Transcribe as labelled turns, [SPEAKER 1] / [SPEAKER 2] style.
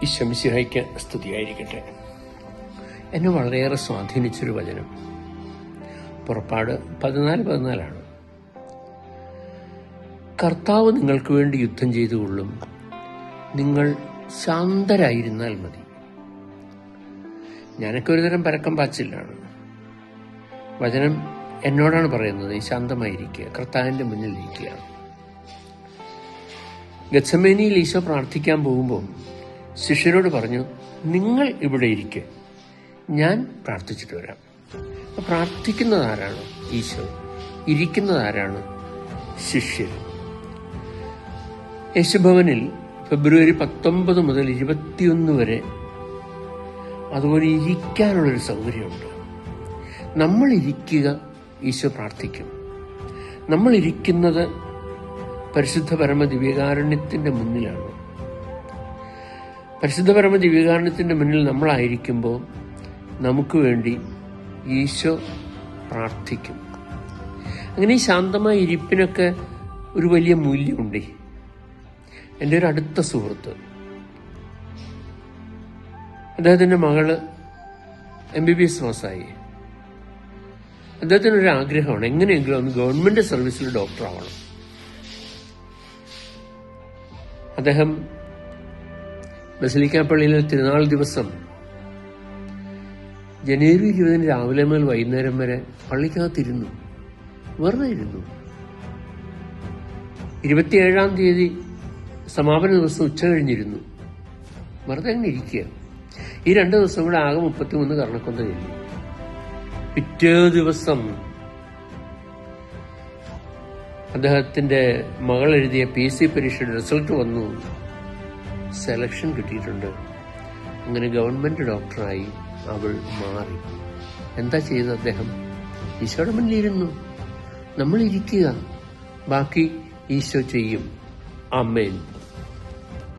[SPEAKER 1] ഈശോ മിശിഹായ്ക്ക് സ്തുതിയായിരിക്കട്ടെ. എന്നെ വളരെയേറെ സ്വാധീനിച്ചൊരു വചനം പുറപ്പാട് 14:14 കർത്താവ് നിങ്ങൾക്ക് വേണ്ടി യുദ്ധം ചെയ്തുകൊള്ളും, നിങ്ങൾ ശാന്തരായിരുന്നാൽ മതി. ഞാനൊക്കെ ഒരുതരം പരക്കം പാച്ചിലാണ്. വചനം എന്നോടാണ് പറയുന്നത്, നീ ശാന്തമായിരിക്കുക, കർത്താവിൻ്റെ മുന്നിൽ ഇരിക്കുക. ഗത്സമേനിയിൽ ഈശോ പ്രാർത്ഥിക്കാൻ പോകുമ്പോൾ ശിഷ്യരോട് പറഞ്ഞു, നിങ്ങൾ ഇവിടെ ഇരിക്കുക, ഞാൻ പ്രാർത്ഥിച്ചിട്ട് വരാം. അപ്പോൾ പ്രാർത്ഥിക്കുന്നത് ആരാണ്? ഈശോ. ഇരിക്കുന്നത് ആരാണ്? ശിഷ്യർ. യേശുഭവനിൽ ഫെബ്രുവരി 19 മുതൽ 21 വരെ അതുപോലെ ഇരിക്കാനുള്ളൊരു സൗകര്യമുണ്ട്. നമ്മൾ ഇരിക്കുക, ഈശോ പ്രാർത്ഥിക്കും. നമ്മൾ ഇരിക്കുന്നത് പരിശുദ്ധ പരമ ദിവ്യകാരുണ്യത്തിൻ്റെ മുന്നിലാണ്. പരിശുദ്ധ പരമ ദിവ്യകാരുണ്യത്തിൻ്റെ മുന്നിൽ നമ്മളായിരിക്കുമ്പോൾ നമുക്ക് വേണ്ടി ഈശോ പ്രാർത്ഥിക്കും. അങ്ങനെ ഈ ശാന്തമായ ഇരിപ്പിനൊക്കെ ഒരു വലിയ മൂല്യമുണ്ട്. എൻ്റെ ഒരു അടുത്ത സുഹൃത്ത്, അദ്ദേഹത്തിൻ്റെ മകള് MBBS പാസ്സായി. അദ്ദേഹത്തിനൊരു ആഗ്രഹമാണ്, എങ്ങനെയെങ്കിലും ഒന്ന് ഗവൺമെൻറ് സർവീസിൽ ഡോക്ടർ ആവണം. അദ്ദേഹം ബസലിക്ക പള്ളിയിലെ തിരുനാൾ ദിവസം ജനുവരി 20 രാവിലെ മുതൽ വൈകുന്നേരം വരെ പള്ളിക്കകത്തിരുന്നു, വെറുതെ ഇരുന്നു. 27-ാം തീയതി സമാപന ദിവസം ഉച്ച കഴിഞ്ഞിരുന്നു, വെറുതെ അങ്ങനെ ഇരിക്കുക. ഈ 2 ദിവസം കൂടെ ആകെ 33 കർണക്കൊന്ത കഴിഞ്ഞു. പിറ്റേ ദിവസം അദ്ദേഹത്തിന്റെ മകൾ എഴുതിയ PC പരീക്ഷയുടെ റിസൾട്ട് വന്നു. സെലക്ഷൻ കിട്ടിയിട്ടുണ്ട്. അങ്ങനെ ഗവൺമെന്റ് ഡോക്ടറായി അവൾ മാറി. എന്താ ചെയ്തത് അദ്ദേഹം? ഈശോയുടെ മുന്നിലിരുന്നു. നമ്മൾ ഇരിക്കുക, ബാക്കി ഈശോ ചെയ്യും. ആമേൻ.